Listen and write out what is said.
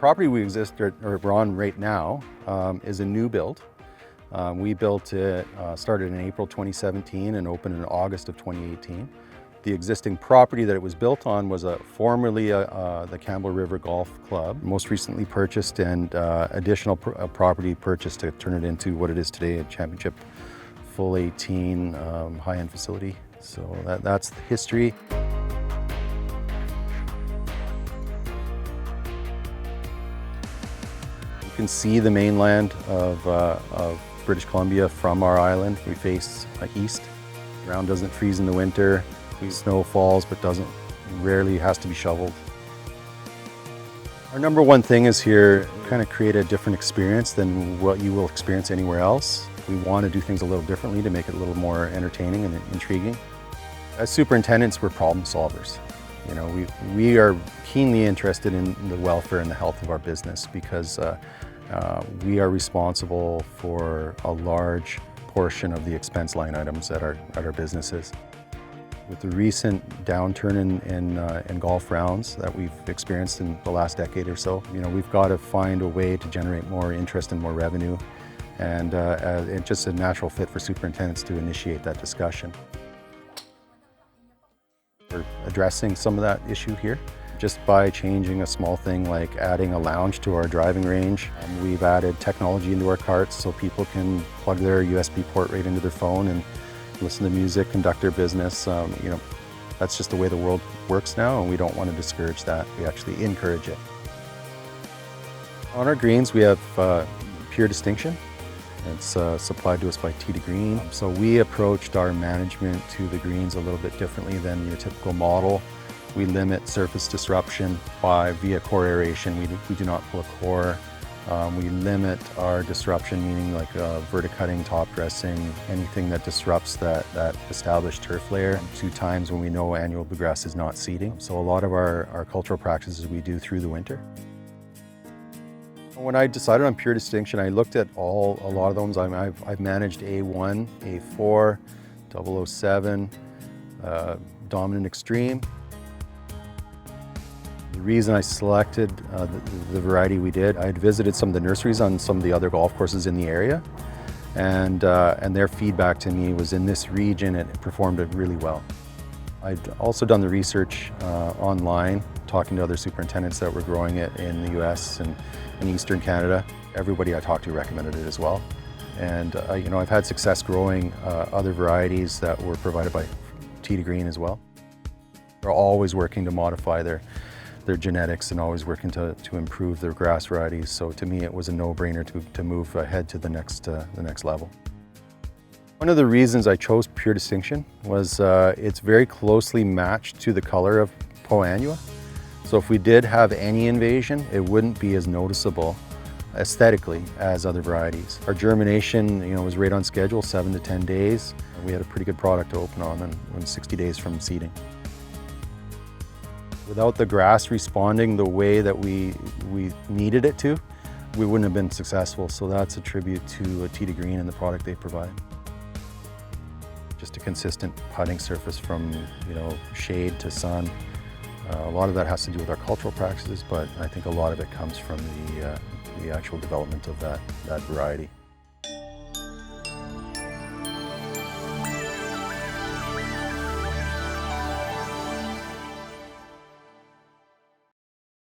property we're on right now is a new build. We built it, started in April 2017 and opened in August of 2018. The existing property that it was built on was formerly the Campbell River Golf Club, most recently purchased, and additional property purchased to turn it into what it is today, a championship full 18 high-end facility. So that's the history. You can see the mainland of British Columbia from our island. We face east. The ground doesn't freeze in the winter. Snow falls, but rarely has to be shoveled. Our number one thing is here, kind of create a different experience than what you will experience anywhere else. We want to do things a little differently to make it a little more entertaining and intriguing. As superintendents, we're problem solvers. You know, we are keenly interested in the welfare and the health of our business because we are responsible for a large portion of the expense line items at our businesses. With the recent downturn in golf rounds that we've experienced in the last decade or so, you know, we've got to find a way to generate more interest and more revenue, and it's just a natural fit for superintendents to initiate that discussion. We're addressing some of that issue here just by changing a small thing like adding a lounge to our driving range. We've added technology into our carts so people can plug their USB port right into their phone and listen to music, conduct their business. You know, that's just the way the world works now, and we don't want to discourage that. We actually encourage it. On our greens, we have Pure Distinction. It's supplied to us by Tee-2-Green. So we approached our management to the greens a little bit differently than your typical model. We limit surface disruption via core aeration. We do not pull a core. We limit our disruption, meaning like verticutting, top dressing, anything that disrupts that established turf layer 2 times when we know annual bluegrass is not seeding. So a lot of our cultural practices we do through the winter. When I decided on Pure Distinction, I looked at a lot of those. I've managed A1, A4, 007, Dominant Extreme. The reason I selected the variety we did, I had visited some of the nurseries on some of the other golf courses in the area, and their feedback to me was in this region it performed really well. I'd also done the research online, talking to other superintendents that were growing it in the US and in Eastern Canada. Everybody I talked to recommended it as well. And you know, I've had success growing other varieties that were provided by Tee-2-Green as well. They're always working to modify their genetics and always working to improve their grass varieties. So to me, it was a no-brainer to move ahead to the next level. One of the reasons I chose Pure Distinction was it's very closely matched to the color of Poa annua. So if we did have any invasion, it wouldn't be as noticeable aesthetically as other varieties. Our germination, you know, was right on schedule, 7 to 10 days. We had a pretty good product to open on in 60 days from seeding. Without the grass responding the way that we needed it to, we wouldn't have been successful. So that's a tribute to Tee-2-Green and the product they provide. Just a consistent putting surface from, you know, shade to sun. A lot of that has to do with our cultural practices, but I think a lot of it comes from the actual development of that variety.